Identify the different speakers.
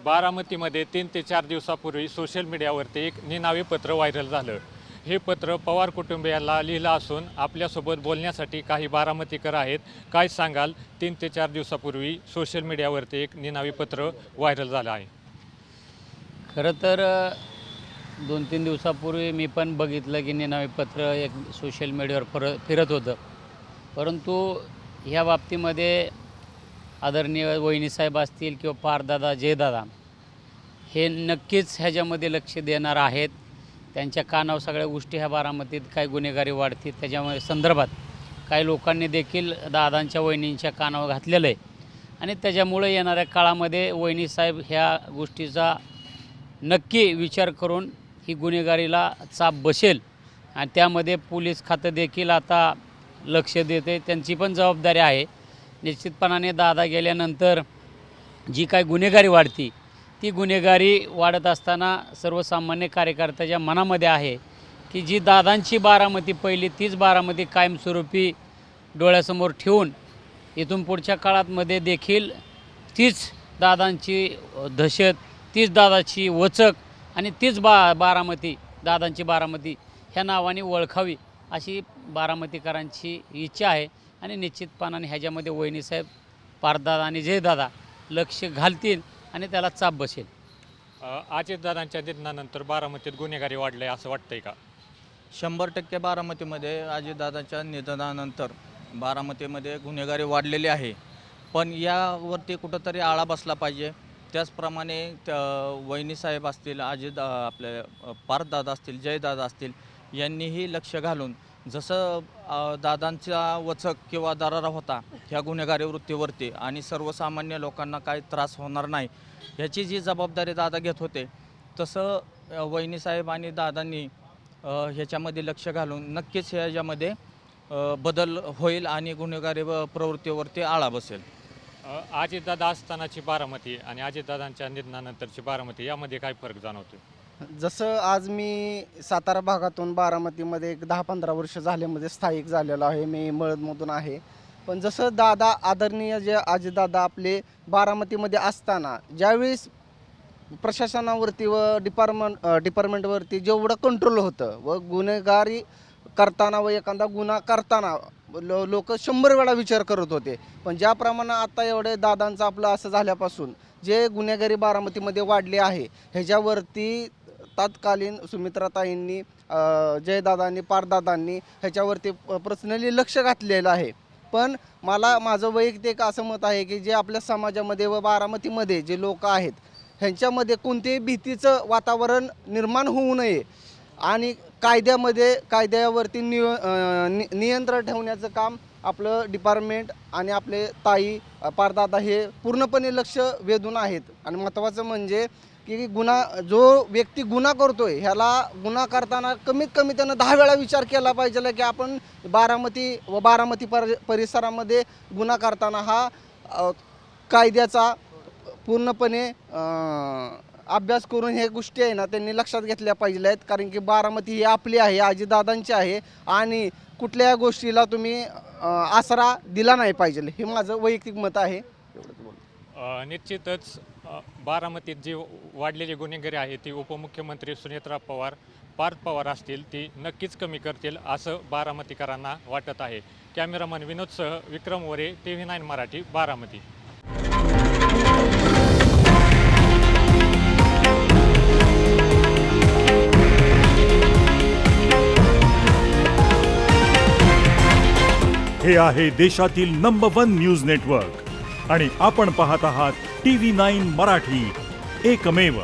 Speaker 1: बारामतीमध्ये 3 ते 4 दिवसापूर्वी सोशल मीडियावरती एक निनावी पत्र व्हायरल झालं। हे पत्र पवार कुटुंबियांना लिहिलं असून आपल्यासोबत बोलण्यासाठी काही बारामतीकर आहेत। काय सांगाल? 3 ते 4 दिवसापूर्वी सोशल मीडियावरती एक निनावी पत्र व्हायरल झालं आहे।
Speaker 2: खरं तर 2-3 दिवसापूर्वी मी पण बघितलं की निनावी पत्र एक सोशल मीडियावर फिरत होतं, परंतु ह्या बाबतीमध्ये आदरणीय वहिनीसाहेब असतील किंवा पारदादा जयदादा हे नक्कीच ह्याच्यामध्ये लक्ष देणार आहेत। त्यांच्या कानावर सगळ्या गोष्टी ह्या बारामतीत काय गुन्हेगारी वाढतील त्याच्यामध्ये संदर्भात काही लोकांनी देखील दादांच्या वहिनींच्या कानावर घातलेलं आहे आणि त्याच्यामुळे येणाऱ्या काळामध्ये वहिनीसाहेब ह्या गोष्टीचा नक्की विचार करून ही गुन्हेगारीला चाप बसेल आणि त्यामध्ये पोलीस खातं देखील आता लक्ष देते। त्यांची पण जबाबदारी आहे। निश्चितपणाने दादा गेल्यानंतर जी काय गुन्हेगारी वाढती ती गुन्हेगारी वाढत असताना सर्वसामान्य कार्यकर्त्याच्या मनामध्ये आहे की जी दादांची बारामती पहिली तीच बारामती कायमस्वरूपी डोळ्यासमोर ठेवून इथून पुढच्या काळामध्ये देखील तीच दादांची दहशत, तीच दादाची वचक आणि तीच बारामती दादांची बारामती ह्या नावाने ओळखावी अशी बारामतीकरांची इच्छा आहे आणि निश्चितपणाने ह्याच्यामध्ये वहिनीसाहेब, पारदादा आणि जयदादा लक्ष घालतील आणि त्याला चाप बसेल।
Speaker 1: अजितदादांच्या निधनानंतर बारामतीत गुन्हेगारी वाढले असं वाटतंय का?
Speaker 3: 100% बारामतीमध्ये अजितदादांच्या निधनानंतर बारामतीमध्ये गुन्हेगारी वाढलेली आहे, पण यावरती कुठंतरी आळा बसला पाहिजे। त्याचप्रमाणे वहिनीसाहेब असतील, आपले पारदादा असतील, जयदादा असतील यांनीही लक्ष घालून जसं दादांचा वचक किंवा दरारा होता ह्या गुन्हेगारी वृत्तीवरती आणि सर्वसामान्य लोकांना काही त्रास होणार नाही ह्याची जी जबाबदारी दादा घेत होते, तसं वहिनीसाहेब आणि दादांनी ह्याच्यामध्ये लक्ष घालून नक्कीच ह्याच्यामध्ये बदल होईल आणि गुन्हेगारी प्रवृत्तीवरती आळा बसेल।
Speaker 1: अजितदादा असतानाची बारामती आणि अजितदादांच्या निधनानंतरची बारामती यामध्ये काय फरक जाणवतो?
Speaker 4: जसं आज मी सातारा भागातून बारामतीमध्ये एक 10-15 वर्ष झाल्यामध्ये स्थायिक झालेलो आहे। मी मळदमधून आहे, पण जसं दादा आदरणीय जे अजितदादा आपले बारामतीमध्ये असताना ज्यावेळेस प्रशासनावरती व डिपार्टमेंटवरती जेवढं कंट्रोल होतं व गुन्हेगारी करताना व एखादा गुन्हा करताना लोक 100 वेळा विचार करत होते, पण ज्याप्रमाणे आता एवढे दादांचं आपलं असं झाल्यापासून जे गुन्हेगारी बारामतीमध्ये वाढले आहे ह्याच्यावरती तत्कालीन सुमित्राताईंनी, जयदादांनी, पारदादांनी ह्याच्यावरती पर्सनली लक्ष घातलेलं आहे। पण माझं वैयक्तिक असं मत आहे की जे आपल्या समाजामध्ये व बारामतीमध्ये जे लोक आहेत ह्यांच्यामध्ये कोणतेही भीतीचं वातावरण निर्माण होऊ नये आणि कायद्यावरती नियंत्रण ठेवण्याचं काम आपलं डिपार्टमेंट आणि आपले ताई, पारदादा हे पूर्णपणे लक्ष वेधून आहेत। आणि महत्त्वाचं म्हणजे की जो व्यक्ती गुन्हा करतोय ह्याला गुन्हा करताना कमीत कमी त्यानं 10 वेळा विचार केला पाहिजे की आपण बारामती परिसरामध्ये गुन्हा करताना हा कायद्याचा पूर्णपणे अभ्यास करून हे गोष्टी आहे ना त्यांनी लक्षात घेतल्या पाहिजे आहेत। कारण की बारामती ही आपली आहे, अजितदादांची आहे आणि कुठल्या गोष्टीला तुम्ही आसरा दिला नाही पाहिजे, हे माझं वैयक्तिक मत आहे।
Speaker 1: निश्चितच बारामतीत जी वाढलेली गुन्हेगारी आहे ती उपमुख्यमंत्री सुनेत्रा पवार, पार्थ पवार असतील ती नक्कीच कमी करतील असं बारामतीकरांना वाटत आहे। कॅमेरामन विनोदसह विक्रम वरे, TV9 मराठी, बारामती।
Speaker 5: हे आहे देशातील नंबर 1 न्यूज नेटवर्क आणि आपण पाहत आहात TV9 मराठी, एकमेव।